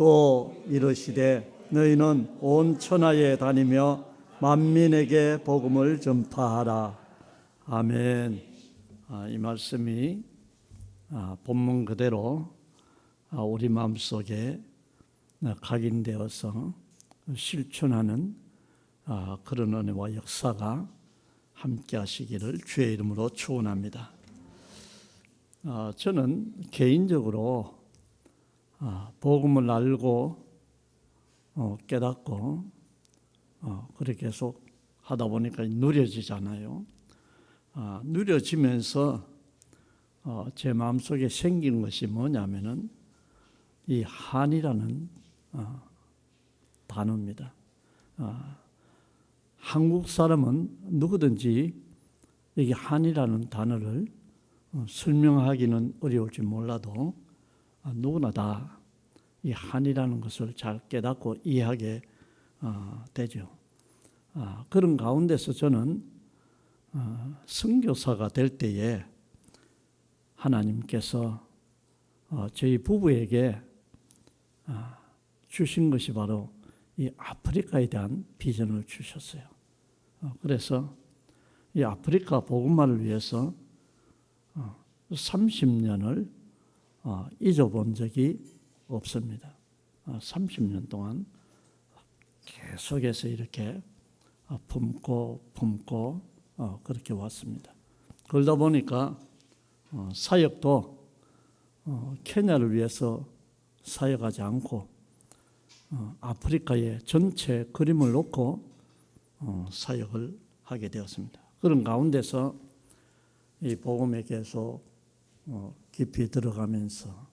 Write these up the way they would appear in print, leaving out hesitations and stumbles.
또 이르시되 너희는 온 천하에 다니며 만민에게 복음을 전파하라. 아멘. 이 말씀이 본문 그대로 우리 마음속에 각인되어서 실천하는 그런 은혜와 역사가 함께 하시기를 주의 이름으로 축원합니다. 저는 개인적으로 복음을 알고 깨닫고 그렇게 계속 하다 보니까 누려지잖아요. 누려지면서 제 마음속에 생긴 것이 뭐냐면은 이 한이라는 단어입니다. 한국 사람은 누구든지 여기 한이라는 단어를 설명하기는 어려울지 몰라도 누구나 다 이 한이라는 것을 잘 깨닫고 이해하게 되죠. 그런 가운데서 저는 선교사가 될 때에 하나님께서 저희 부부에게 주신 것이 바로 이 아프리카에 대한 비전을 주셨어요. 그래서 이 아프리카 복음화를 위해서 30년을 잊어본 적이 없습니다. 30년 동안 계속해서 이렇게 품고 그렇게 왔습니다. 그러다 보니까 사역도 케냐를 위해서 사역하지 않고 아프리카의 전체 그림을 놓고 사역을 하게 되었습니다. 그런 가운데서 이 복음에 계속 깊이 들어가면서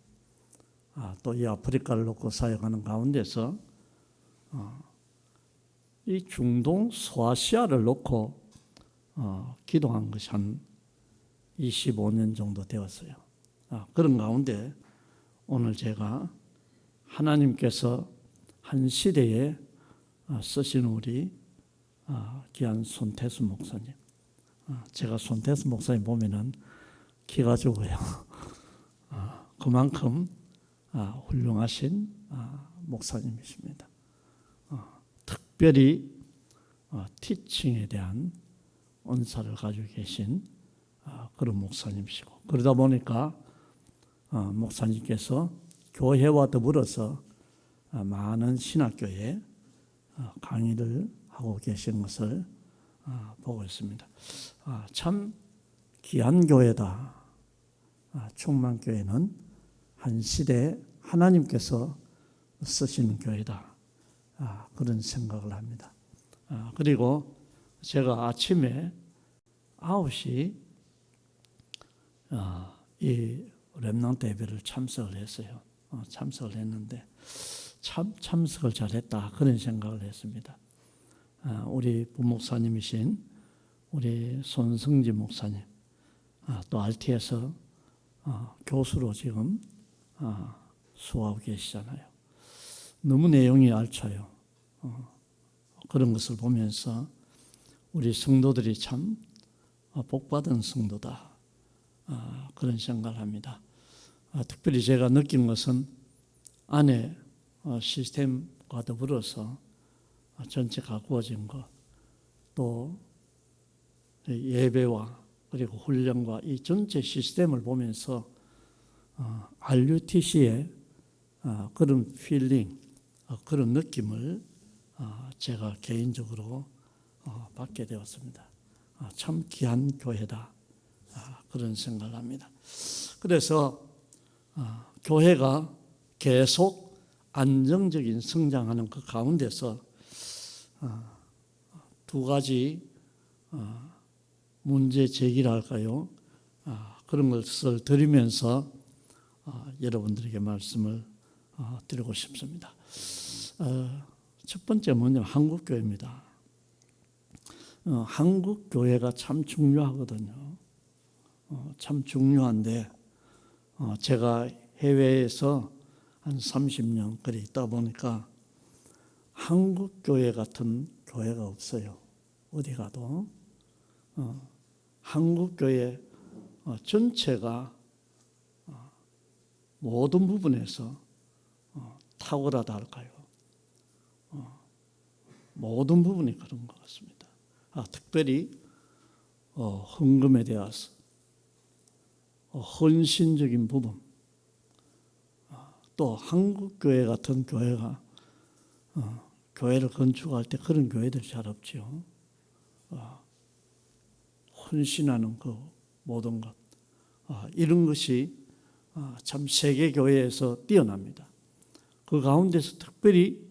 또 이 아프리카를 놓고 사역하는 가운데서 이 중동 소아시아를 놓고 기도한 것이 한 25년 정도 되었어요. 그런 가운데 오늘 제가 하나님께서 한 시대에 쓰신 우리 귀한 손태수 목사님, 제가 손태수 목사님 보면은 기가 죽어요. 그만큼 훌륭하신 목사님이십니다. 특별히 티칭에 대한 은사를 가지고 계신 그런 목사님이시고, 그러다 보니까 목사님께서 교회와 더불어서 많은 신학교에 강의를 하고 계신 것을 보고 있습니다. 참 귀한 교회다. 충만교회는 한 시대에 하나님께서 쓰시는 교회다. 그런 생각을 합니다. 그리고 제가 아침에 9시 이 렘넌트 예배를 참석을 했어요. 참석을 했는데 참 참석을 잘했다 그런 생각을 했습니다. 우리 부목사님이신 우리 손승지 목사님, 또 RT에서 교수로 지금 수고하고 계시잖아요. 너무 내용이 알차요. 그런 것을 보면서 우리 성도들이 참 복받은 성도다. 그런 생각을 합니다. 특별히 제가 느낀 것은 안에 시스템과 더불어서 전체 가꾸어진 것, 또 예배와 그리고 훈련과 이 전체 시스템을 보면서 RUTC의 그런 필링, 그런 느낌을 제가 개인적으로 받게 되었습니다. 참 귀한 교회다. 그런 생각을 합니다. 그래서 교회가 계속 안정적인 성장하는 그 가운데서 두 가지 문제 제기를 할까요? 그런 것을 드리면서 여러분들에게 말씀을 드리고 싶습니다. 첫 번째 뭐냐면 한국교회입니다. 한국교회가 참 중요하거든요. 참 중요한데 제가 해외에서 한 30년 그리 있다 보니까 한국교회 같은 교회가 없어요. 어디 가도 한국교회 전체가 모든 부분에서 탁월하다 할까요? 모든 부분이 그런 것 같습니다. 특별히 헌금에 대해서 헌신적인 부분, 또 한국교회 같은 교회가 교회를 건축할 때 그런 교회들이 잘 없죠. 헌신하는 그 모든 것, 이런 것이 참 세계교회에서 뛰어납니다. 그 가운데서 특별히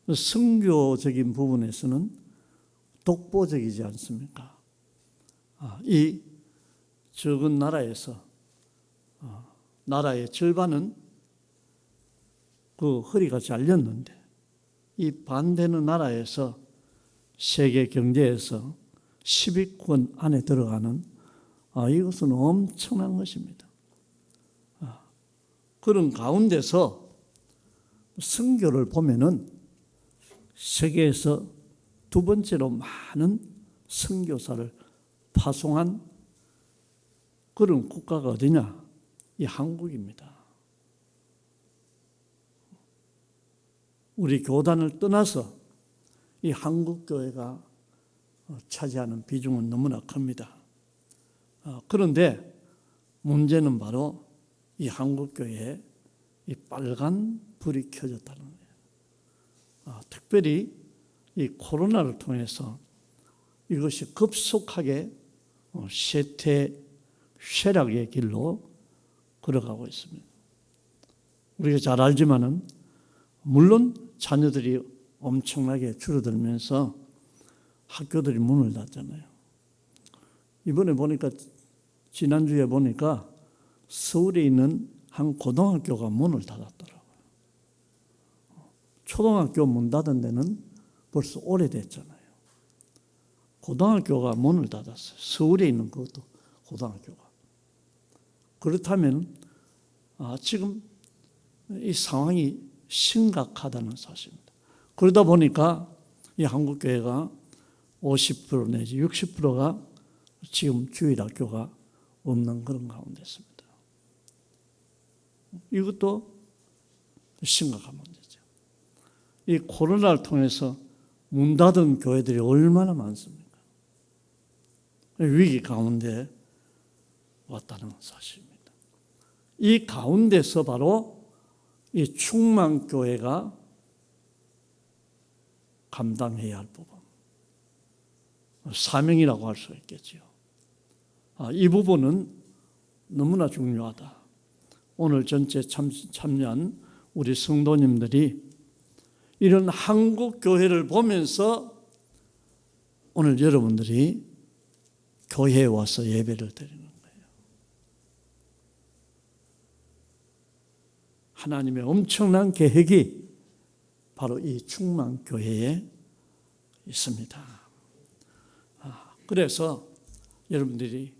선교적인 부분에서는 독보적이지 않습니까? 이 적은 나라에서 나라의 절반은 그 허리가 잘렸는데 이 반대는 나라에서 세계 경제에서 10위권 안에 들어가는 이것은 엄청난 것입니다. 그런 가운데서 선교를 보면은 세계에서 두 번째로 많은 선교사를 파송한 그런 국가가 어디냐? 이 한국입니다. 우리 교단을 떠나서 이 한국교회가 차지하는 비중은 너무나 큽니다. 그런데 문제는 바로 이 한국교회에 이 빨간 불이 켜졌다는 거예요. 특별히 이 코로나를 통해서 이것이 급속하게 쇠퇴쇠락의 길로 걸어가고 있습니다. 우리가 잘 알지만은 물론 자녀들이 엄청나게 줄어들면서 학교들이 문을 닫잖아요. 이번에 보니까 지난주에 보니까 서울에 있는 한 고등학교가 문을 닫았더라고요. 초등학교 문 닫은 데는 벌써 오래됐잖아요. 고등학교가 문을 닫았어요. 서울에 있는 그것도 고등학교가. 그렇다면 지금 이 상황이 심각하다는 사실입니다. 그러다 보니까 이 한국교회가 50% 내지 60%가 지금 주일학교가 없는 그런 가운데 있습니다. 이것도 심각한 문제죠. 이 코로나를 통해서 문 닫은 교회들이 얼마나 많습니까? 위기 가운데 왔다는 사실입니다. 이 가운데서 바로 이 충만교회가 감당해야 할 부분, 사명이라고 할 수 있겠죠. 이 부분은 너무나 중요하다. 오늘 전체 참여한 우리 성도님들이 이런 한국 교회를 보면서 오늘 여러분들이 교회에 와서 예배를 드리는 거예요. 하나님의 엄청난 계획이 바로 이 충만교회에 있습니다. 그래서 여러분들이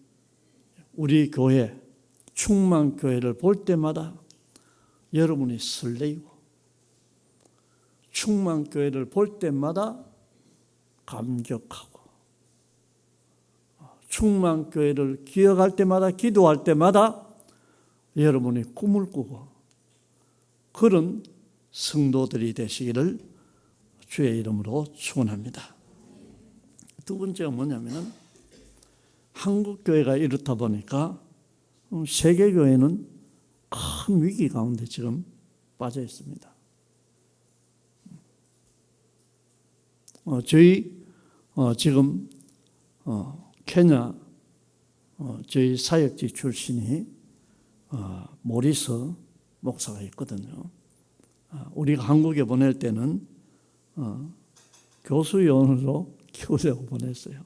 우리 교회, 충만교회를 볼 때마다 여러분이 설레이고 충만교회를 볼 때마다 감격하고 충만교회를 기억할 때마다 기도할 때마다 여러분이 꿈을 꾸고 그런 성도들이 되시기를 주의 이름으로 축원합니다. 두 번째가 뭐냐면은 한국교회가 이렇다 보니까 세계교회는 큰 위기 가운데 지금 빠져 있습니다. 저희 지금 케냐 저희 사역지 출신이 모리스 목사가 있거든요. 우리가 한국에 보낼 때는 교수연으로 키우려고 보냈어요.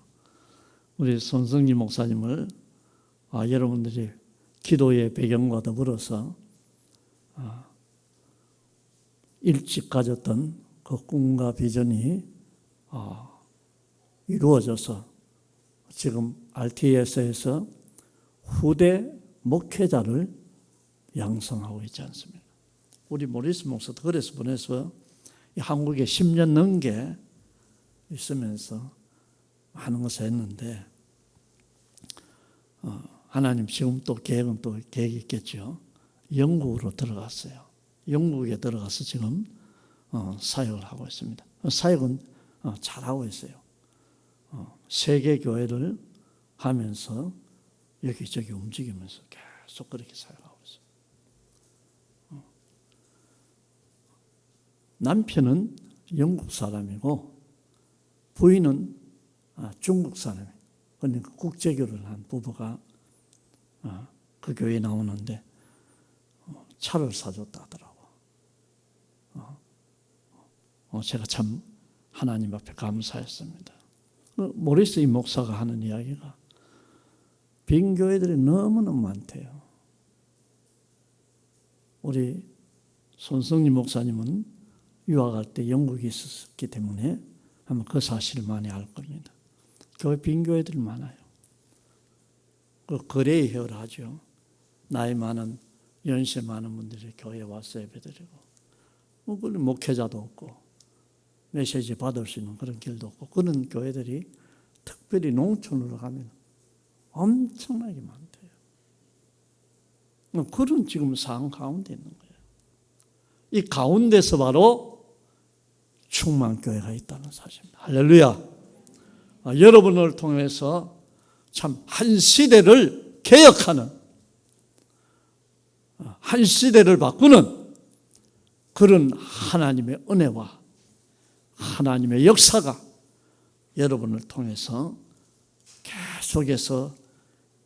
우리 손성희 목사님을 여러분들이 기도의 배경과 더불어서 일찍 가졌던 그 꿈과 비전이 이루어져서 지금 RTS에서 후대 목회자를 양성하고 있지 않습니까? 우리 모리스 목사도 그래서 보내서 한국에 10년 넘게 있으면서 많은 것을 했는데 하나님 지금 또 계획은 또 계획이 있겠죠. 영국으로 들어갔어요. 영국에 들어가서 지금 사역을 하고 있습니다. 사역은 잘하고 있어요. 세계 교회를 하면서 여기저기 움직이면서 계속 그렇게 사역하고 있어요. 남편은 영국 사람이고 부인은 중국 사람이에요. 그러니까 국제 결혼을 한 부부가 그 교회에 나오는데 차를 사줬다 하더라고. 제가 참 하나님 앞에 감사했습니다. 모리스 이 목사가 하는 이야기가 빈 교회들이 너무너무 많대요. 우리 손성림 목사님은 유학할 때 영국에 있었기 때문에 아마 그 사실을 많이 알 겁니다. 교회 빈 교회들이 많아요. 그 거래의 혈을 하죠. 나이 많은 연세 많은 분들이 교회에 와서 예배드리고 목회자도 없고 메시지 받을 수 있는 그런 길도 없고 그런 교회들이 특별히 농촌으로 가면 엄청나게 많대요. 그런 지금 상황 가운데 있는 거예요. 이 가운데서 바로 충만교회가 있다는 사실입니다. 할렐루야. 여러분을 통해서 참 한 시대를 개혁하는, 한 시대를 바꾸는 그런 하나님의 은혜와 하나님의 역사가 여러분을 통해서 계속해서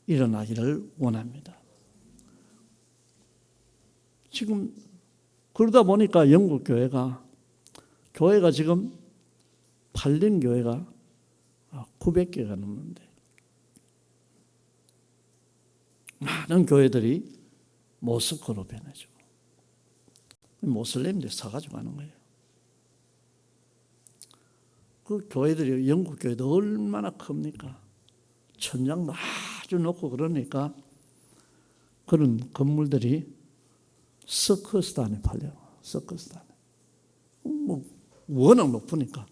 일어나기를 원합니다. 지금 그러다 보니까 영국 교회가 지금 팔린 교회가 900개가 넘는데 많은 교회들이 모스크로 변해지고 모슬림들이 사가지고 가는 거예요. 그 교회들이 영국 교회도 얼마나 큽니까? 천장도 아주 높고 그러니까 그런 건물들이 서커스단에 팔려요. 서커스단에. 워낙 높으니까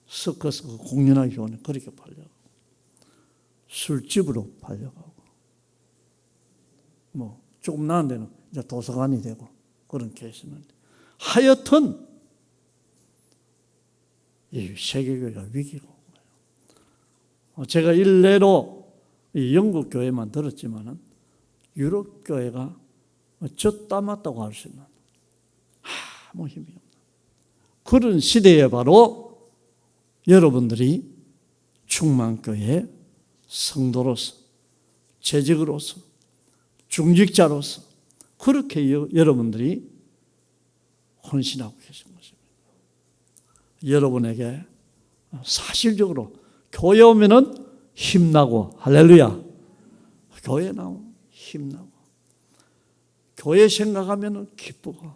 서커스 공연하기 좋으니 그렇게 팔려고. 술집으로 팔려가고. 조금 나은 데는 이제 도서관이 되고 그런 케이스는. 하여튼 이 세계교회가 위기가 온 거예요. 제가 일례로 이 영국 교회만 들었지만은 유럽 교회가 졌다 맞다고 할 수 있는 아무 힘이 없는 그런 시대에 바로 여러분들이 충만교회 성도로서 재직으로서 중직자로서 그렇게 여러분들이 헌신하고 계신 것입니다. 여러분에게 사실적으로 교회 오면은 힘나고 할렐루야. 교회 나오면 힘나고 교회 생각하면은 기쁘고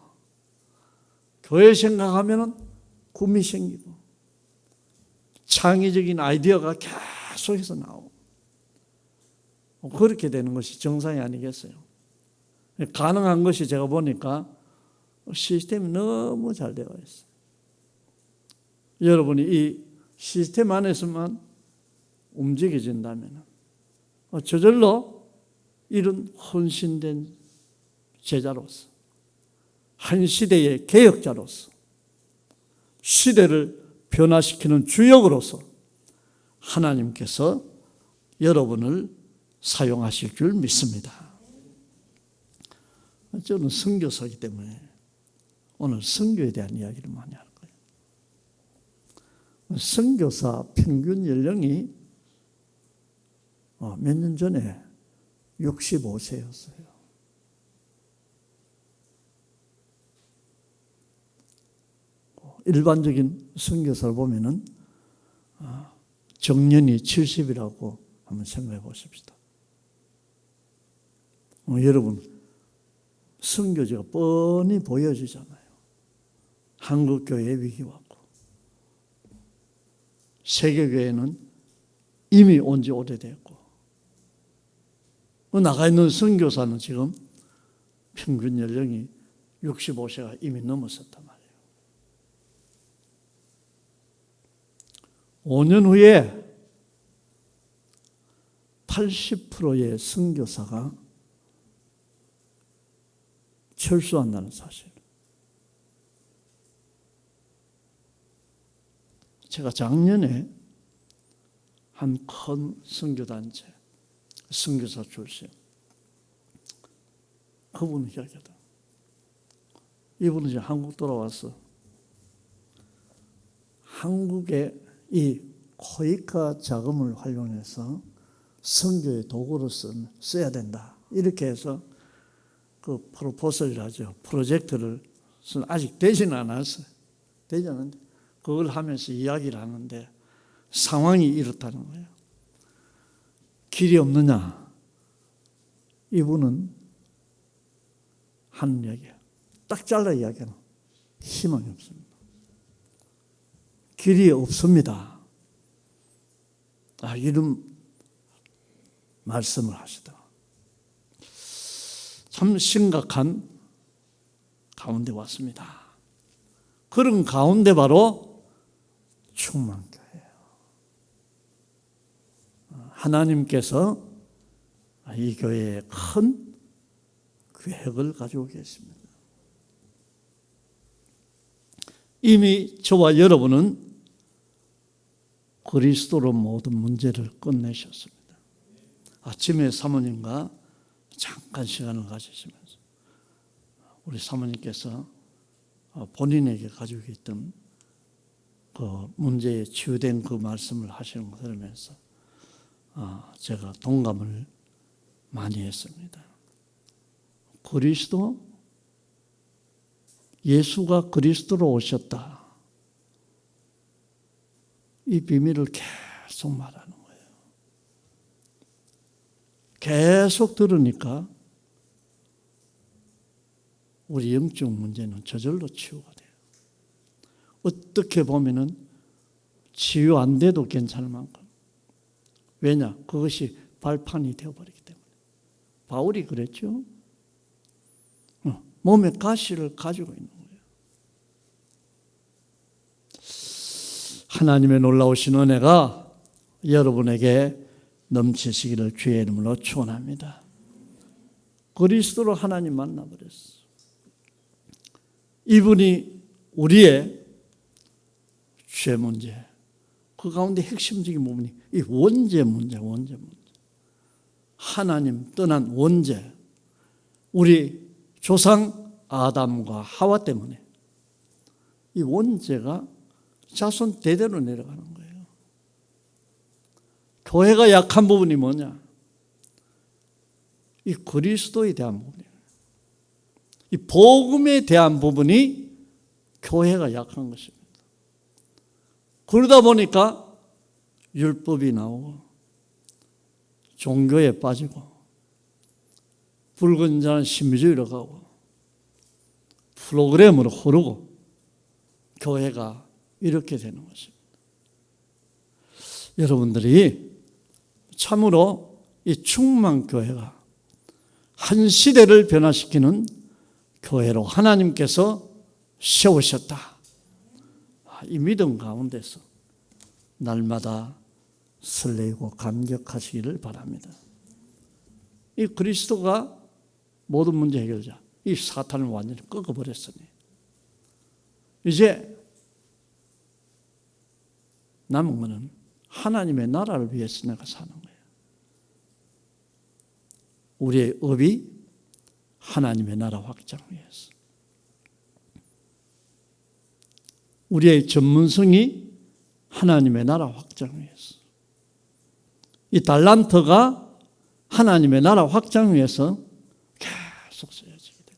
교회 생각하면은 꿈이 생기고 창의적인 아이디어가 계속해서 나오고 그렇게 되는 것이 정상이 아니겠어요? 가능한 것이 제가 보니까 시스템이 너무 잘 되어 있어요. 여러분이 이 시스템 안에서만 움직여진다면 저절로 이런 헌신된 제자로서 한 시대의 개혁자로서 시대를 변화시키는 주역으로서 하나님께서 여러분을 사용하실 줄 믿습니다. 저는 선교사이기 때문에 오늘 선교에 대한 이야기를 많이 할 거예요. 선교사 평균 연령이 몇 년 전에 65세였어요. 일반적인 선교사를 보면은 정년이 70이라고 한번 생각해 보십시다. 여러분 선교지가 뻔히 보여지잖아요. 한국교회의 위기가 왔고 세계교회는 이미 온 지 오래됐고 나가 있는 선교사는 지금 평균 연령이 65세가 이미 넘었었단 말이에요. 5년 후에 80%의 선교사가 철수한다는 사실. 제가 작년에 한 큰 선교단체, 선교사 출신, 그분이 이야기하다. 이분은 이제 한국 돌아와서 한국의 이 코이카 자금을 활용해서 선교의 도구로 써야 된다. 이렇게 해서 그 프로포설을 하죠. 프로젝트를 아직 되지는 않았어요. 되지 않았는데 그걸 하면서 이야기를 하는데 상황이 이렇다는 거예요. 길이 없느냐? 이분은 하는 이야기예요. 딱 잘라 이야기하는 희망이 없습니다. 길이 없습니다. 이런 말씀을 하시더라고요. 참 심각한 가운데 왔습니다. 그런 가운데 바로 충만교회예요. 하나님께서 이 교회에 큰 계획을 가지고 계십니다. 이미 저와 여러분은 그리스도로 모든 문제를 끝내셨습니다. 아침에 사모님과 잠깐 시간을 가지시면서 우리 사모님께서 본인에게 가지고 있던 그 문제에 치유된 그 말씀을 하시는 거 들으면서 제가 동감을 많이 했습니다. 그리스도, 예수가 그리스도로 오셨다. 이 비밀을 계속 말하는 거예요. 계속 들으니까 우리 영적 문제는 저절로 치유가 돼요. 어떻게 보면은 치유 안 돼도 괜찮을 만큼. 왜냐? 그것이 발판이 되어버리기 때문에. 바울이 그랬죠. 몸에 가시를 가지고 있는 거예요. 하나님의 놀라우신 은혜가 여러분에게 넘치시기를 주의 이름으로 축원합니다. 그리스도로 하나님 만나버렸어. 이분이 우리의 죄 문제, 그 가운데 핵심적인 부분이 이 원죄 문제, 원죄 문제. 하나님 떠난 원죄, 우리 조상 아담과 하와 때문에 이 원죄가 자손 대대로 내려가는 거예요. 교회가 약한 부분이 뭐냐? 이 그리스도에 대한 부분이에요. 이 복음에 대한 부분이 교회가 약한 것입니다. 그러다 보니까 율법이 나오고 종교에 빠지고 붉은 자는 신비주의로 가고 프로그램으로 흐르고 교회가 이렇게 되는 것입니다. 여러분들이 참으로 이 충만교회가 한 시대를 변화시키는 교회로 하나님께서 세우셨다. 이 믿음 가운데서 날마다 설레고 감격하시기를 바랍니다. 이 그리스도가 모든 문제 해결자, 이 사탄을 완전히 꺾어버렸으니 이제 남은 것은 하나님의 나라를 위해서 내가 사는 거예요. 우리의 업이 하나님의 나라 확장 위해서, 우리의 전문성이 하나님의 나라 확장 위해서, 이 달란트가 하나님의 나라 확장 위해서 계속 써야지게 돼요.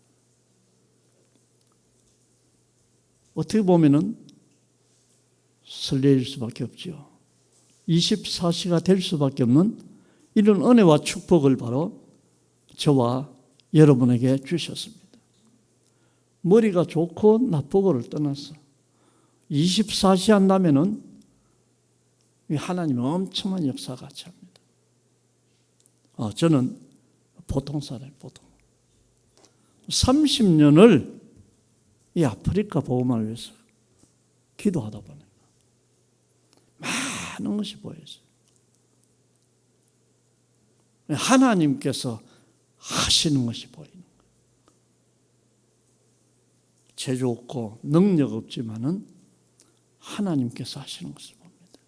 어떻게 보면은 설레일 수밖에 없죠. 24시가 될 수밖에 없는 이런 은혜와 축복을 바로 저와 여러분에게 주셨습니다. 머리가 좋고 나쁘고를 떠나서 24시 한다면은 하나님은 엄청난 역사가 같이 합니다. 저는 보통 사람이에요, 보통. 30년을 이 아프리카 복음을 위해서 기도하다 보니까 많은 것이 보여져요. 하나님께서 하시는 것이 보이는 거예요. 재주 없고 능력 없지만은 하나님께서 하시는 것을 봅니다.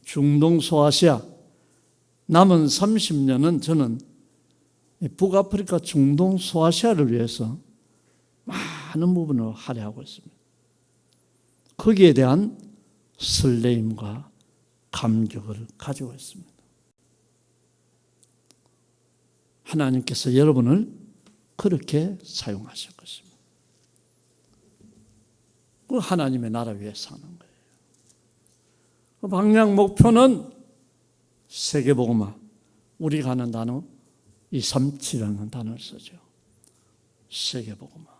중동 소아시아 남은 30년은 저는 북아프리카 중동 소아시아를 위해서 많은 부분을 할애하고 있습니다. 거기에 대한 설레임과 감격을 가지고 있습니다. 하나님께서 여러분을 그렇게 사용하실 것입니다. 그 하나님의 나라 위에 사는 거예요. 그 방향 목표는 세계복음화. 우리가 하는 단어 237이라는 단어를 쓰죠. 세계복음화.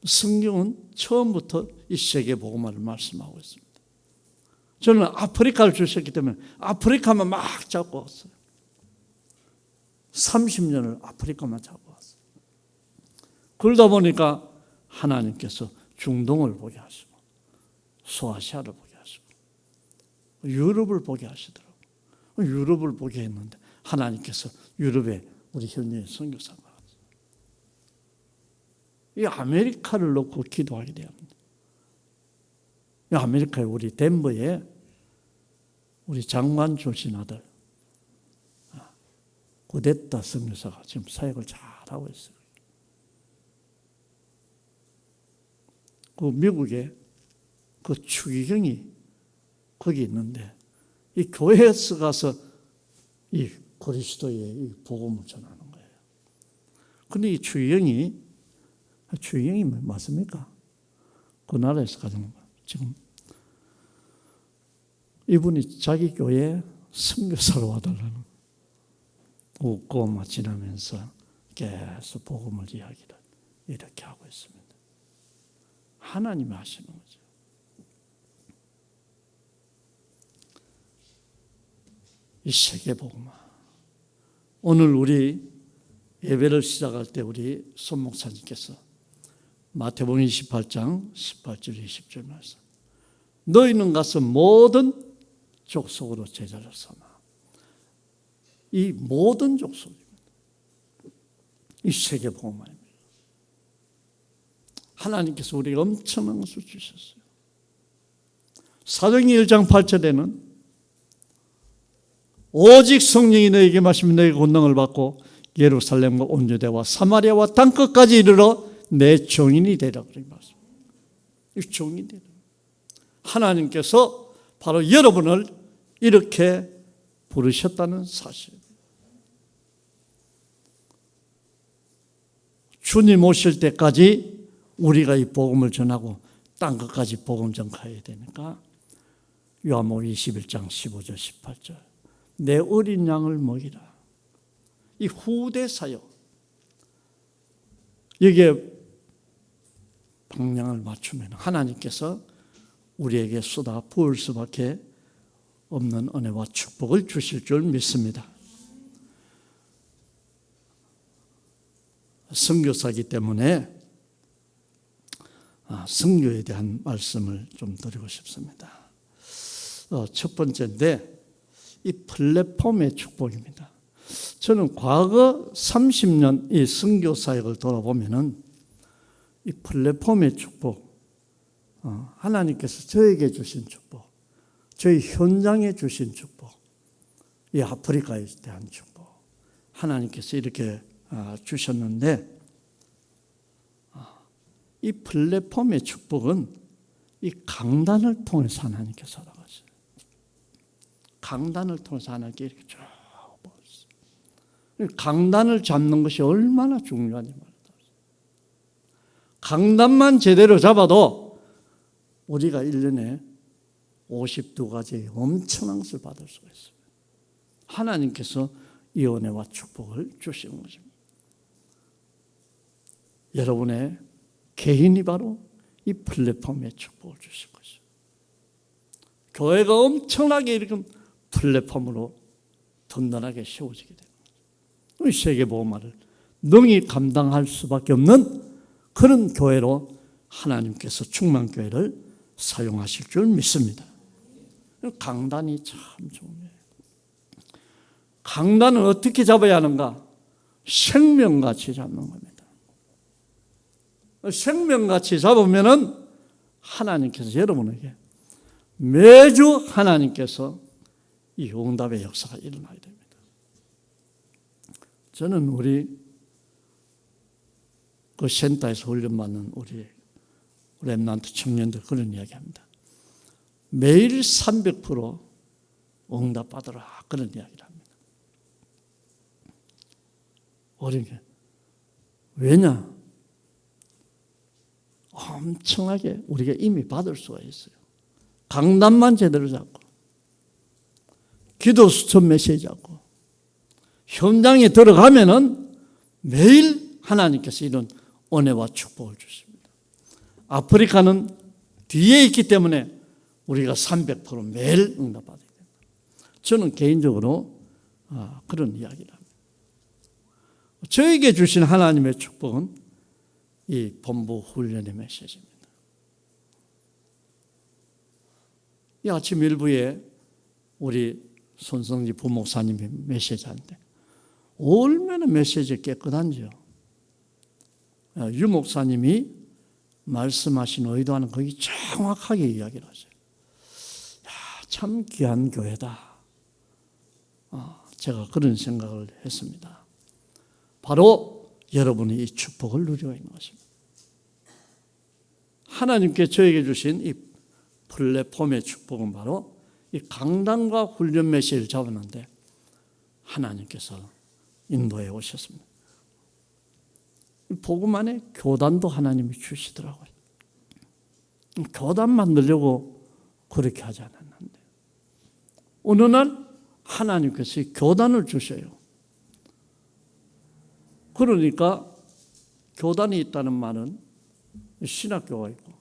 성경은 처음부터 이 세계복음화를 말씀하고 있습니다. 저는 아프리카를 주셨기 때문에 아프리카만 막 잡고 왔어요. 30년을 아프리카만 잡고 왔어요. 그러다 보니까 하나님께서 중동을 보게 하시고 소아시아를 보게 하시고 유럽을 보게 하시더라고요. 유럽을 보게 했는데 하나님께서 유럽에 우리 현재 선교사가 왔어요. 이 아메리카를 놓고 기도하게 되었습니다. 이 아메리카에 우리 덴버에 우리 장관 출신 아들 고데타 선교사가 지금 사역을 잘하고 있어요. 그 미국에 그 추기경이 거기 있는데 이 교회에서 가서 이 그리스도의 이 복음을 전하는 거예요. 그런데 이 추기경이 맞습니까? 그 나라에서 가장 지금 이분이 자기 교회에 선교사로 와달라는 웃고 지나면서 계속 복음을 이야기를 이렇게 하고 있습니다. 하나님이 하시는 거죠. 이 세계복음화. 오늘 우리 예배를 시작할 때 우리 손 목사님께서 마태복음 28장 18절 20절 말씀. 너희는 가서 모든 족속으로 제자를 삼아. 이 모든 족속입니다. 이 세계복음화입니다. 하나님께서 우리에게 엄청난 것을 주셨어요. 사도행전 1장 8절에는 오직 성령이 너희에게 마시면 너희가 권능을 받고 예루살렘과 온 유대와 사마리아와 땅끝까지 이르러 내 종인이 되라. 이 종이 되라. 하나님께서 바로 여러분을 이렇게 부르셨다는 사실. 주님 오실 때까지 우리가 이 복음을 전하고 땅끝까지 복음 전가해야 되니까 요한복음 21장 15절 18절 내 어린 양을 먹이라. 이 후대 사역. 여기에 방향을 맞추면 하나님께서 우리에게 쏟아 부을 수밖에 없는 은혜와 축복을 주실 줄 믿습니다. 선교사이기 때문에 선교에 대한 말씀을 좀 드리고 싶습니다. 첫 번째인데 이 플랫폼의 축복입니다. 저는 과거 30년 이 선교 사역을 돌아보면은 이 플랫폼의 축복, 하나님께서 저에게 주신 축복, 저희 현장에 주신 축복, 이 아프리카에 대한 축복, 하나님께서 이렇게 주셨는데 이 플랫폼의 축복은 이 강단을 통해서 하나님께서 살아가세요. 강단을 통해서 하나님께 이렇게 쭉 보았어요. 강단을 잡는 것이 얼마나 중요한지 말이다. 강단만 제대로 잡아도 우리가 1년에 52가지 엄청난 것을 받을 수가 있습니다. 하나님께서 이 은혜와 축복을 주시는 것입니다. 여러분의 개인이 바로 이 플랫폼에 축복을 주실 것이죠. 교회가 엄청나게 이렇게 플랫폼으로 든든하게 세워지게 됩니다. 세계복음화를 능히 감당할 수밖에 없는 그런 교회로 하나님께서 충만교회를 사용하실 줄 믿습니다. 강단이 참 중요해요. 강단은 어떻게 잡아야 하는가? 생명같이 잡는 겁니다. 생명같이 잡으면은 하나님께서 여러분에게 매주 하나님께서 이 응답의 역사가 일어나야 됩니다. 저는 우리 그 센터에서 훈련받는 우리 렘넌트 청년들 그런 이야기합니다. 매일 300% 응답받으라 그런 이야기를 합니다. 어린게 왜냐? 엄청나게 우리가 이미 받을 수가 있어요. 강단만 제대로 잡고 기도 수천 메시지 잡고 현장에 들어가면은 매일 하나님께서 이런 은혜와 축복을 주십니다. 아프리카는 뒤에 있기 때문에 우리가 300% 매일 응답받아야 됩니다. 저는 개인적으로 그런 이야기를 합니다. 저에게 주신 하나님의 축복은 이 본부 훈련의 메시지입니다. 이 아침 일부에 우리 손성지 부목사님이 메시지하는데 얼마나 메시지 깨끗한지요. 유 목사님이 말씀하신 의도와는 거의 정확하게 이야기를 하세요. 참 귀한 교회다. 제가 그런 생각을 했습니다. 바로 여러분이 이 축복을 누리고 있는 것입니다. 하나님께 저에게 주신 이 플랫폼의 축복은 바로 이 강단과 훈련 메시지를 잡았는데 하나님께서 인도해 오셨습니다. 복음 안에 교단도 하나님이 주시더라고요. 교단 만들려고 그렇게 하지 않았는데 어느 날 하나님께서 이 교단을 주셔요. 그러니까 교단이 있다는 말은 신학교가 있고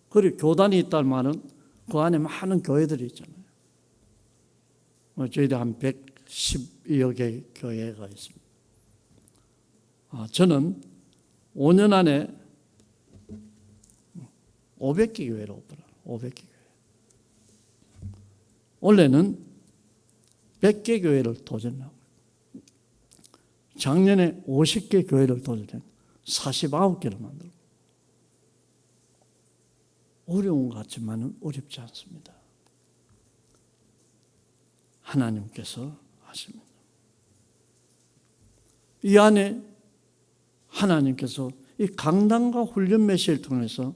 그리고 교단이 있다는 말은 그 안에 많은 교회들이 있잖아요. 저희들 한 110여 개 교회가 있습니다. 저는 5년 안에 500개 교회를 오픈해요. 500개 교회. 원래는 100개 교회를 도전하고 작년에 50개 교회를 도전했는데 49개를 만들고 어려운 것 같지만 어렵지 않습니다. 하나님께서 하십니다. 이 안에 하나님께서 이 강단과 훈련 메시지를 통해서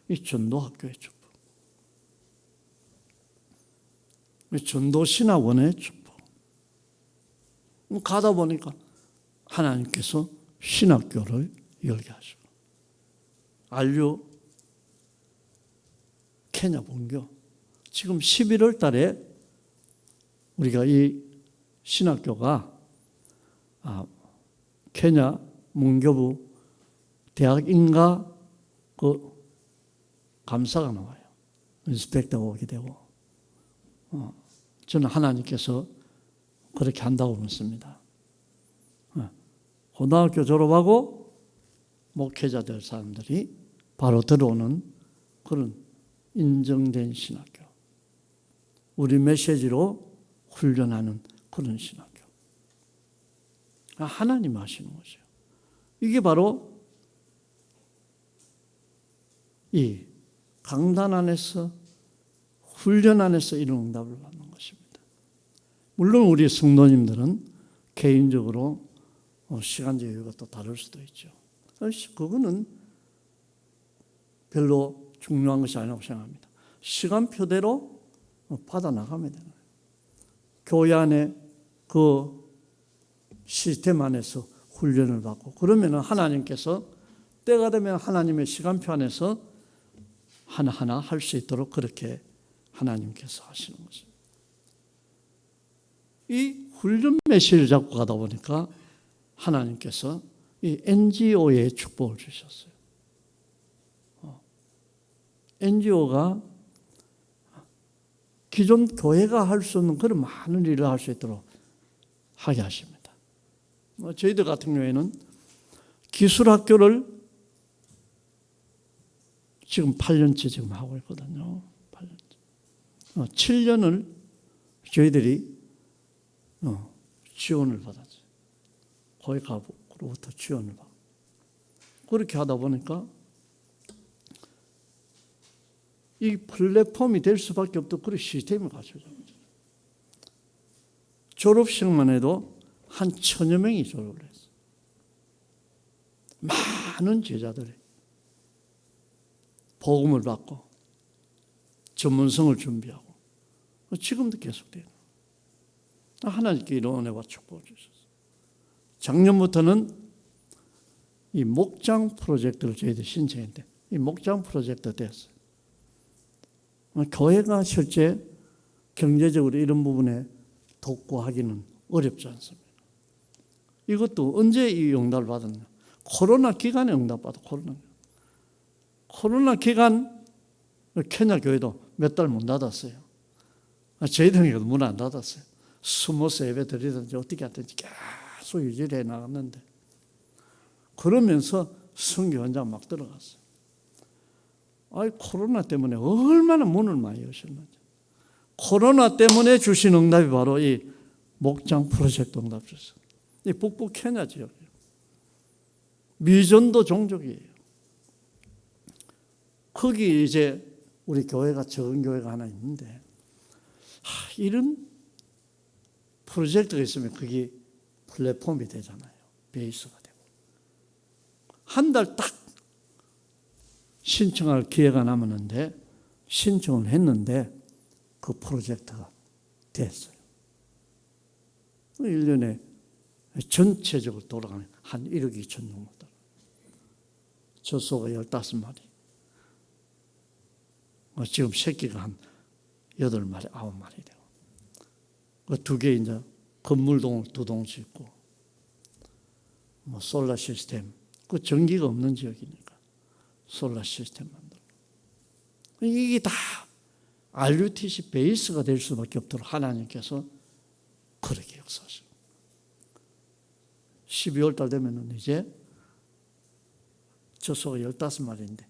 이 전도학교의 축복, 이 전도신학원의 축복, 가다 보니까 하나님께서 신학교를 열게 하시고 알류 케냐 본교 지금 11월 달에 우리가 이 신학교가 케냐 문교부 대학인가 그 감사가 나와요. 인스펙터가 오게 되고 저는 하나님께서 그렇게 한다고 믿습니다. 고등학교 졸업하고 목회자 될 사람들이 바로 들어오는 그런 인정된 신학교. 우리 메시지로 훈련하는 그런 신학교. 하나님 하시는 거죠. 이게 바로 이 강단 안에서 훈련 안에서 이런 응답을 받는 것입니다. 물론 우리 성도님들은 개인적으로 시간적 여유가 또 다를 수도 있죠. 그거는 별로 중요한 것이 아니라고 생각합니다. 시간표대로 받아 나가면 되는 거예요. 교회 안에 그 시스템 안에서 훈련을 받고 그러면 하나님께서 때가 되면 하나님의 시간표 안에서 하나하나 할 수 있도록 그렇게 하나님께서 하시는 거죠. 이 훈련 메시지를 잡고 가다 보니까 하나님께서 이 NGO에 축복을 주셨어요. NGO가 기존 교회가 할 수 없는 그런 많은 일을 할 수 있도록 하게 하십니다. 저희들 같은 경우에는 기술학교를 지금 8년째 지금 하고 있거든요. 8년째. 7년을 저희들이 지원을 받았어요. 거기로부터 지원을 받고. 그렇게 하다 보니까 이 플랫폼이 될 수밖에 없던 그런 시스템을 갖춰져. 졸업식만 해도 한 1000여 명이 졸업을 했어요. 많은 제자들이 복음을 받고 전문성을 준비하고 지금도 계속돼요. 하나님께 이런 은혜와 축복을 주셨어요. 작년부터는 이 목장 프로젝트를 저희들이 신청했는데 이 목장 프로젝트 됐어요. 교회가 실제 경제적으로 이런 부분에 돕고 하기는 어렵지 않습니다. 이것도 언제 이 응답을 받았냐? 코로나 기간에 응답받아. 코로나 기간 케냐 교회도 몇 달 못 닫았어요. 저희들에게도 문 안 닫았어요. 숨어서 예배 드리든지 어떻게 하든지 계속 유지를 해 나갔는데 그러면서 선교 현장 막 들어갔어요. 코로나 때문에 얼마나 문을 많이 여셨는지. 코로나 때문에 주신 응답이 바로 이 목장 프로젝트 응답 주셨어요. 이 북부 케냐 지역이에요. 미전도 종족이에요. 거기 이제 우리 교회가 적은 교회가 하나 있는데 이런 프로젝트가 있으면 그게 플랫폼이 되잖아요. 베이스가 되고. 한 달 딱 신청할 기회가 남았는데 신청을 했는데 그 프로젝트가 됐어요. 1년에 전체적으로 돌아가면 한 1억 2천 정도 돌아가요. 젖소가 15마리. 지금 새끼가 한 8마리, 9마리 되고. 그 2개 이제 건물동을 2동 짓고, 솔라 시스템. 그 전기가 없는 지역이니까 솔라 시스템 만들고. 이게 다 RUTC 베이스가 될 수밖에 없도록 하나님께서 그렇게 역사하시고. 12월 달 되면은 이제 젖소가 15마리인데,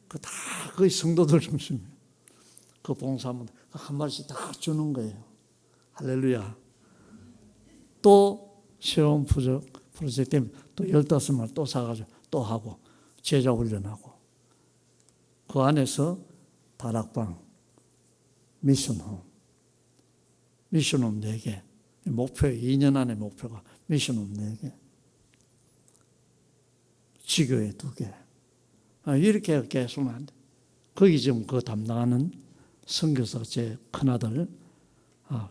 그 다 거의 성도들 중심이에요. 그 봉사하면 한 마리씩 다 주는 거예요. 할렐루야. 또 새로운 프로젝트 때문에 또 15마리 또 사가지고 또 하고 제자 훈련하고 그 안에서 다락방, 미션홈 4개. 목표 2년 안에 목표가 미션홈 4개. 지교회 2개. 이렇게 계속 안 돼. 거기 지금 그 담당하는 선교사 제 큰아들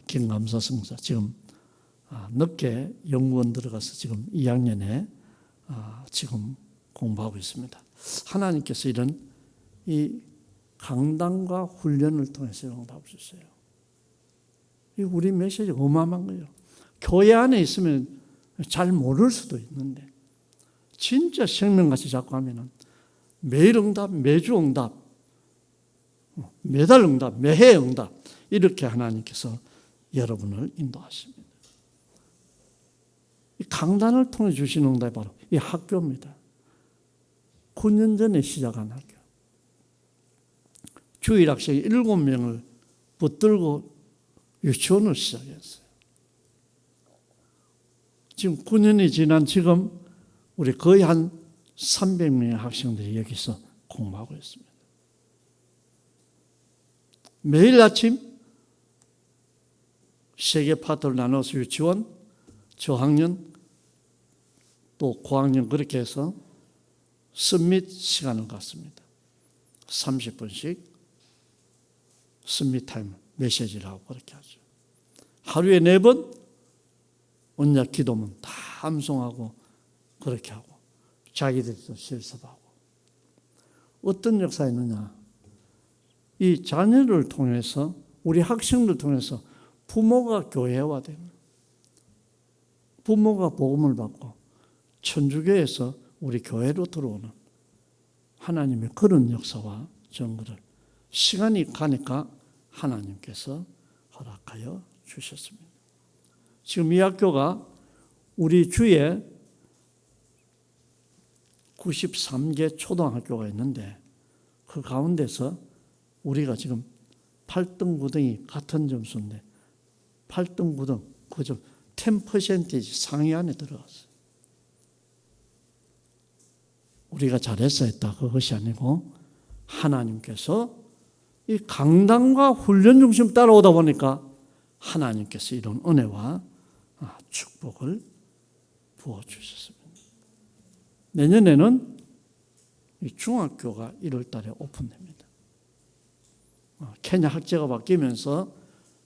김감사 선교사 지금 늦게 연구원 들어가서 지금 2학년에 지금 공부하고 있습니다. 하나님께서 이런 이 강단과 훈련을 통해서 응답을 주세요. 이 우리 메시지 어마어마한 거예요. 교회 안에 있으면 잘 모를 수도 있는데 진짜 생명같이 잡고 하면은 매일 응답, 매주 응답, 매달 응답, 매해 응답 이렇게 하나님께서 여러분을 인도하십니다. 이 강단을 통해 주신 응답이 바로 이 학교입니다. 9년 전에 시작한 학교. 주일 학생 7명을 붙들고 유치원을 시작했어요. 지금 9년이 지난 지금 우리 거의 한 300명의 학생들이 여기서 공부하고 있습니다. 매일 아침 3개 파트를 나눠서 유치원, 저학년, 또 고학년 그렇게 해서 서밋 시간을 갖습니다. 30분씩 서밋 타임 메시지를 하고 그렇게 하죠. 하루에 4번 언약 기도문 다 암송하고 그렇게 하고 자기들도 실습하고. 어떤 역사가 있느냐? 이 자녀를 통해서 우리 학생들 통해서 부모가 교회화되는, 부모가 복음을 받고 천주교에서 우리 교회로 들어오는 하나님의 그런 역사와 전거를 시간이 가니까 하나님께서 허락하여 주셨습니다. 지금 이 학교가 우리 주에 93개 초등학교가 있는데 그 가운데서 우리가 지금 8등, 9등이 같은 점수인데 8등, 9등 그 좀 10% 상위 안에 들어갔어요. 우리가 잘해서 했다 그것이 아니고 하나님께서 이 강단과 훈련 중심 따라오다 보니까 하나님께서 이런 은혜와 축복을 부어주셨습니다. 내년에는 이 중학교가 1월 달에 오픈됩니다. 케냐 학제가 바뀌면서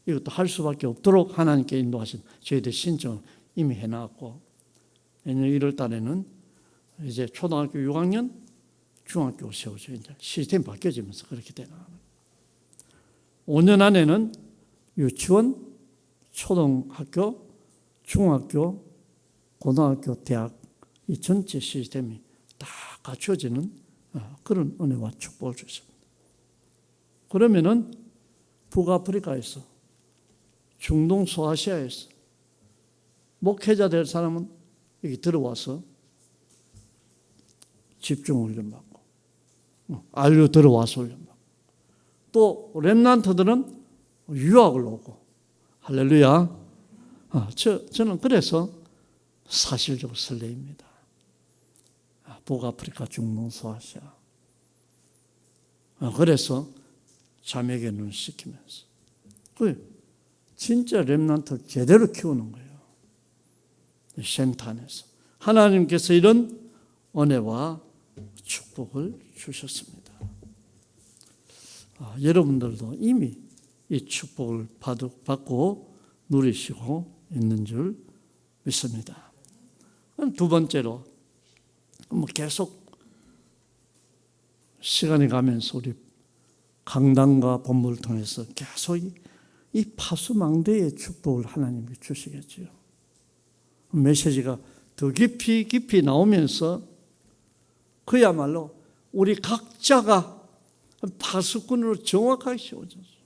이것도 할 수밖에 없도록 하나님께 인도하신 저희들 신청을 이미 해놨고, 내년 1월 달에는 이제 초등학교 6학년, 중학교 세워져 이제 시스템이 바뀌어지면서 그렇게 되는 거예요. 5년 안에는 유치원, 초등학교, 중학교, 고등학교, 대학 이 전체 시스템이 다 갖춰지는 그런 은혜와 축복을 주십니다. 그러면은 북아프리카에서, 중동 소아시아에서 목회자 될 사람은 여기 들어와서 집중 훈련 받고, 알류 들어와서 훈련 받고, 또 렘넌트들은 유학을 오고, 할렐루야. 저는 그래서 사실적으로 설레입니다. 북아프리카, 중동, 소아시아. 그래서 자매교회를 시키면서 진짜 렘넌트 제대로 키우는 거예요. 센터 안에서 하나님께서 이런 은혜와 축복을 주셨습니다. 여러분들도 이미 이 축복을 받고 누리시고 있는 줄 믿습니다. 두 번째로, 계속 시간이 가면서 우리 강단과 본문을 통해서 계속 이 파수망대의 축복을 하나님이 주시겠지요. 메시지가 더 깊이 나오면서 그야말로 우리 각자가 파수꾼으로 정확하게 세워졌어요.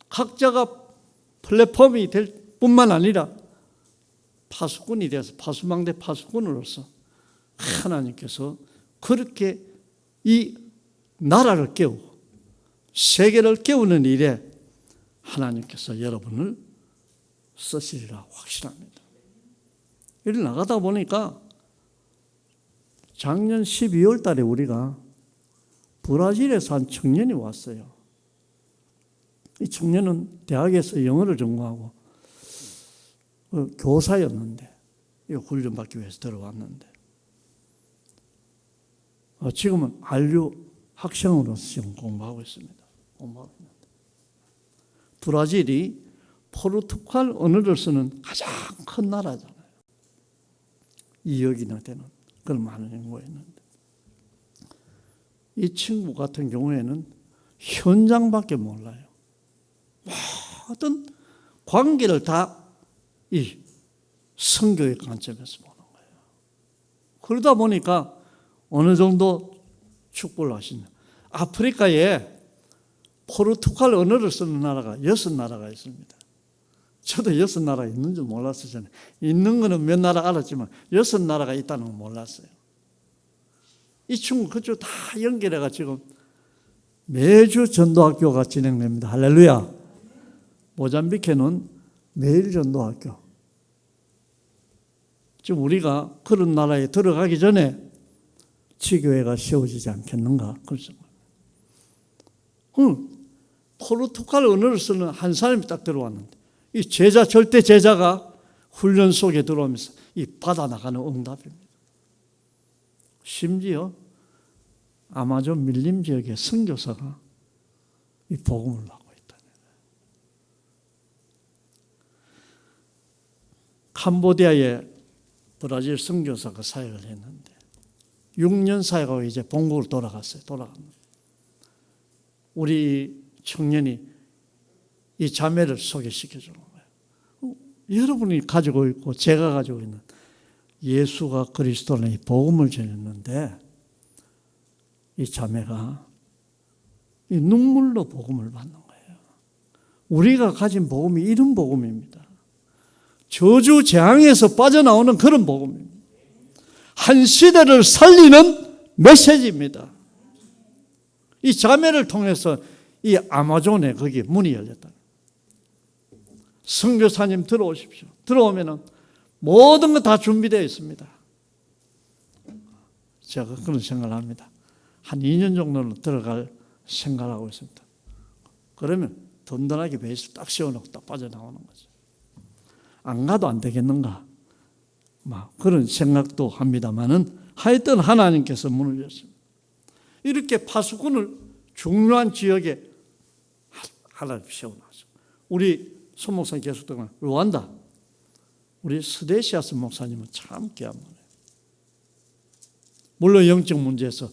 각자가 플랫폼이 될 뿐만 아니라 파수꾼이 되어서 파수망대 파수꾼으로서 하나님께서 그렇게 이 나라를 깨우고 세계를 깨우는 일에 하나님께서 여러분을 쓰시리라 확신합니다. 이리 나가다 보니까 작년 12월 달에 우리가 브라질에서 한 청년이 왔어요. 이 청년은 대학에서 영어를 전공하고 교사였는데 훈련받기 위해서 들어왔는데 지금은 안류 학생으로서 지금 공부하고 있습니다. 브라질이 포르투갈 언어를 쓰는 가장 큰 나라잖아요. 2억이나 되는 그런 많은 인구가 있는데 이 친구 같은 경우에는 현장밖에 몰라요. 모든 관계를 다 이 선교의 관점에서 보는 거예요. 그러다 보니까 어느 정도 축복을 하시냐. 아프리카에 포르투갈 언어를 쓰는 나라가 6나라가 있습니다. 저도 6나라가 있는 줄 몰랐어요. 있는 거는 몇 나라 알았지만 6나라가 있다는 건 몰랐어요. 이 친구 그쪽 다 연결해가 지금 매주 전도학교가 진행됩니다. 할렐루야. 모잠비크는 매일 전도학교. 지금 우리가 그런 나라에 들어가기 전에 지교회가 세워지지 않겠는가? 그렇죠. 포르투갈 언어를 쓰는 한 사람이 딱 들어왔는데 이 제자, 절대 제자가 훈련 속에 들어오면서 이 받아나가는 응답입니다. 심지어 아마존 밀림 지역의 선교사가 이 복음을 하고 있다. 캄보디아에 브라질 선교사가 사역을 했는데 6년 사역하고 이제 본국으로 돌아갔어요. 우리 청년이 이 자매를 소개시켜 주는 거예요. 여러분이 가지고 있고 제가 가지고 있는 예수가 그리스도는 이 복음을 전했는데 이 자매가 이 눈물로 복음을 받는 거예요. 우리가 가진 복음이 이런 복음입니다. 저주 재앙에서 빠져나오는 그런 복음입니다. 한 시대를 살리는 메시지입니다. 이 자매를 통해서 이 아마존에 거기 문이 열렸다. 선교사님 들어오십시오. 들어오면은 모든 거 다 준비되어 있습니다. 제가 그런 생각을 합니다. 한 2년 정도는 들어갈 생각하고 있습니다. 그러면 든든하게 베이스를 딱 씌워놓고 딱 빠져나오는 거죠. 안 가도 안 되겠는가? 막 그런 생각도 합니다만은 하여튼 하나님께서 문을 열었습니다. 이렇게 파수꾼을 중요한 지역에 하나님 세워놨어요. 우리 손 목사님 계속 듣는 루안다, 우리 스데시아스 목사님은 참 귀한 분이에요. 물론 영적 문제에서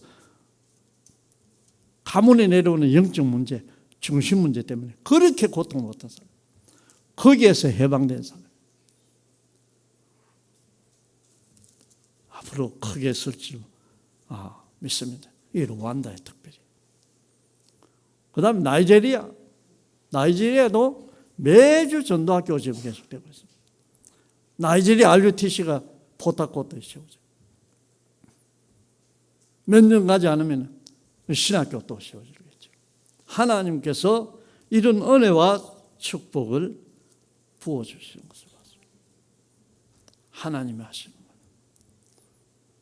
가문에 내려오는 영적 문제, 중심 문제 때문에 그렇게 고통을 받던 사람, 거기에서 해방된 사람, 앞으로 크게 쓸 줄 믿습니다. 이 루안다에 특별히. 그 다음 나이지리아도 매주 전도학교 지금 계속되고 있습니다. 나이지리아 RUTC가 포타코트에 세우죠. 몇 년 가지 않으면 신학교 또 세워지겠죠. 하나님께서 이런 은혜와 축복을 부어주시는 것을 봤습니다. 하나님이 하시는 거예요.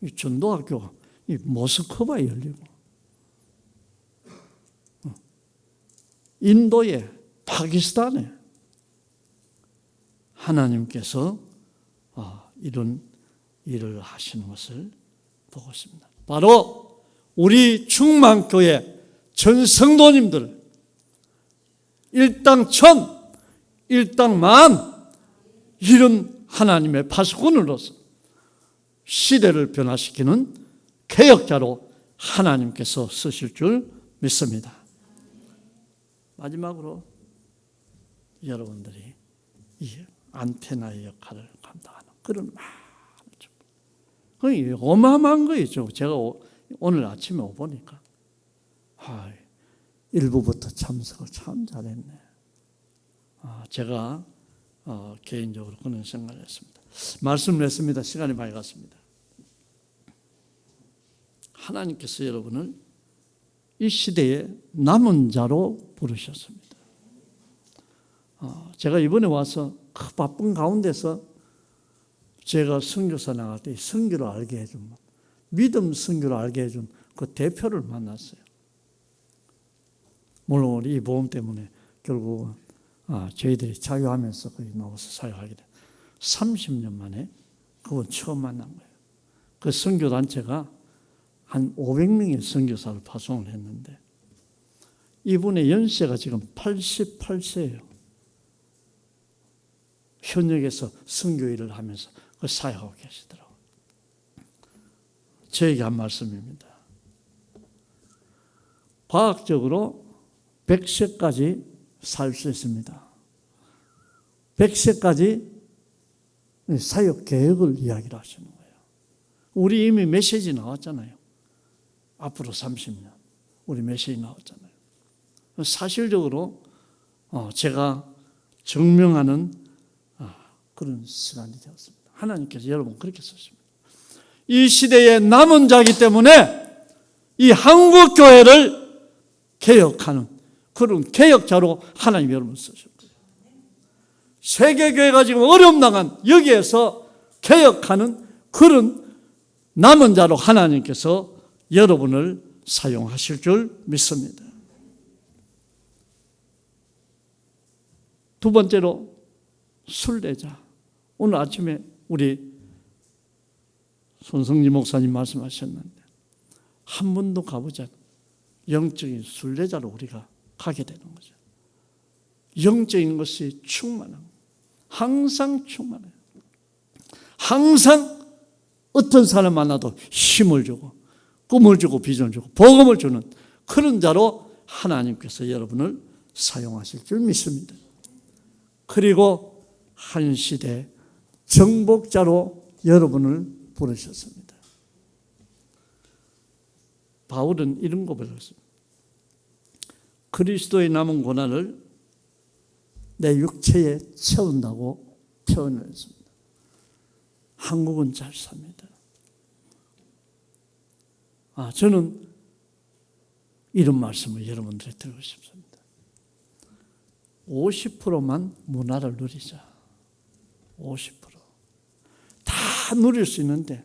이 전도학교가 이 모스크바에 열리고, 인도에, 파키스탄에 하나님께서 이런 일을 하시는 것을 보고 있습니다. 바로 우리 충만교회 전 성도님들 일당 천, 일당 만, 이런 하나님의 파수꾼으로서 시대를 변화시키는 개혁자로 하나님께서 쓰실 줄 믿습니다. 마지막으로 여러분들이 이 안테나의 역할을 감당하는 그런 많은 어마어마한 거죠. 제가 오늘 아침에 오보니까 일부부터 참석을 참 잘했네. 제가 개인적으로 그런 생각을 했습니다. 말씀을 했습니다. 시간이 많이 갔습니다. 하나님께서 여러분을 이 시대에 남은 자로 부르셨습니다. 제가 이번에 와서 그 바쁜 가운데서 제가 선교사 나갈 때 선교를 알게 해준, 믿음 선교를 알게 해준 그 대표를 만났어요. 물론 우리 이 보험 때문에 결국은 저희들이 자유하면서 거기 나와서 사역하게 돼. 30년 만에 그건 처음 만난 거예요. 그 선교단체가 한 500명의 선교사를 파송을 했는데 이분의 연세가 지금 88세예요. 현역에서 선교 일을 하면서 그 사역하고 계시더라고요. 저에게 한 말씀입니다. 과학적으로 100세까지 살 수 있습니다. 100세까지 사역 계획을 이야기를 하시는 거예요. 우리 이미 메시지 나왔잖아요. 앞으로 30년 우리 메시지 나왔잖아요. 사실적으로 제가 증명하는 그런 시간이 되었습니다. 하나님께서 여러분 그렇게 쓰십니다. 이 시대의 남은 자이기 때문에 이 한국 교회를 개혁하는 그런 개혁자로 하나님 여러분 쓰실 거예요. 세계교회가 지금 어려움 당한 여기에서 개혁하는 그런 남은 자로 하나님께서 여러분을 사용하실 줄 믿습니다. 두 번째로 순례자. 오늘 아침에 우리 손성지 목사님 말씀하셨는데 한 번도 가보지 않은 영적인 순례자로 우리가 가게 되는 거죠. 영적인 것이 충만한, 항상 충만해요. 항상 어떤 사람 만나도 힘을 주고 꿈을 주고 비전을 주고 복음을 주는 그런 자로 하나님께서 여러분을 사용하실 줄 믿습니다. 그리고 한 시대 정복자로 여러분을 부르셨습니다. 바울은 이런 고백을 했습니다. 그리스도의 남은 고난을 내 육체에 채운다고 표현을 했습니다. 한국은 잘 삽니다. 저는 이런 말씀을 여러분들에 드리고 싶습니다. 50%만 문화를 누리자. 50%. 다 누릴 수 있는데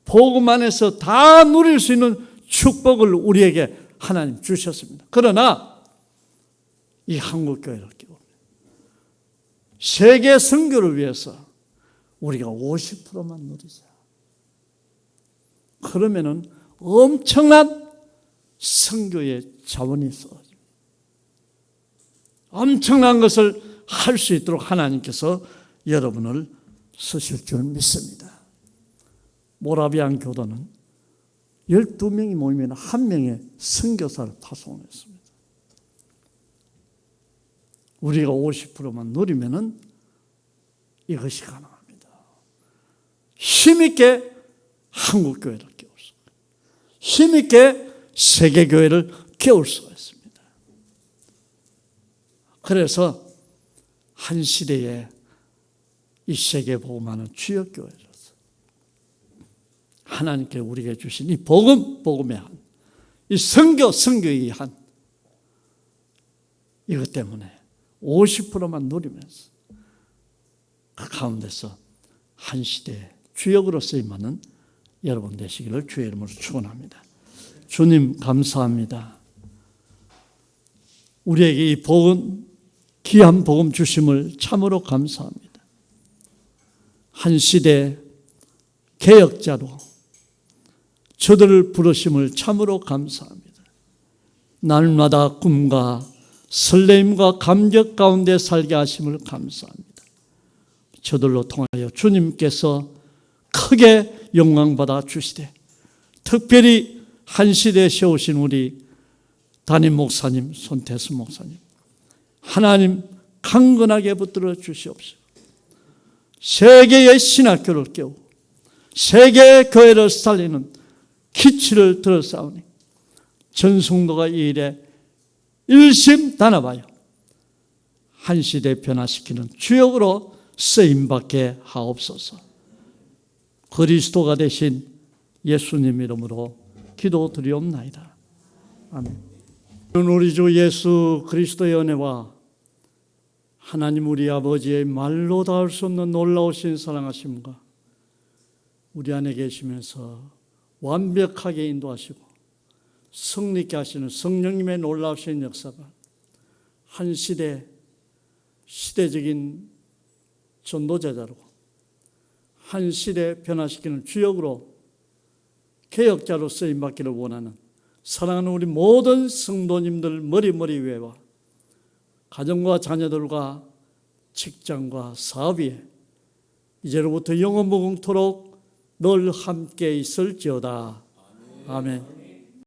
복음 안에서 다 누릴 수 있는 축복을 우리에게 하나님 주셨습니다. 그러나 이 한국교회를 끼웁니다. 세계 선교를 위해서 우리가 50%만 누리자. 그러면은 엄청난 선교의 자원이 쏟아집니다. 엄청난 것을 할 수 있도록 하나님께서 여러분을 쓰실 줄 믿습니다. 모라비안 교도는 12명이 모이면 한 명의 선교사를 파송했습니다. 우리가 50%만 누리면은 이것이 가능합니다. 힘있게 한국교회를 깨울 수 있습니다. 힘있게 세계교회를 깨울 수가 있습니다. 그래서 한 시대에 이 세계복음하는 주역교회로서 하나님께 우리에게 주신 이 복음의 한, 이 선교의 한, 이것 때문에 50%만 누리면서 그 가운데서 한 시대의 주역으로 쓰임받는 여러분 되시기를 주의 이름으로 축원합니다. 주님 감사합니다. 우리에게 이 복음, 귀한 복음 주심을 참으로 감사합니다. 한 시대 개혁자로 저들을 부르심을 참으로 감사합니다. 날마다 꿈과 설레임과 감격 가운데 살게 하심을 감사합니다. 저들로 통하여 주님께서 크게 영광받아 주시되 특별히 한 시대에 세우신 우리 담임 목사님, 손태수 목사님, 하나님 강건하게 붙들어 주시옵소서. 세계의 신학교를 깨우고 세계의 교회를 살리는 기치를 들어싸우니 전성도가 이 일에 일심단합하여 한 시대 변화시키는 주역으로 쓰임받게 하옵소서. 그리스도가 되신 예수님 이름으로 기도드리옵나이다. 아멘. 우리 주 예수 그리스도의 은혜와 하나님 우리 아버지의 말로 닿을 수 없는 놀라우신 사랑하심과 우리 안에 계시면서 완벽하게 인도하시고 성립케 하시는 성령님의 놀라우신 역사가 한 시대적인 전도제자로 한 시대 변화시키는 주역으로 개혁자로 쓰임받기를 원하는 사랑하는 우리 모든 성도님들 머리 위에와 가정과 자녀들과 직장과 사업 위에 이제로부터 영원무궁토록 늘 함께 있을지어다. 아멘.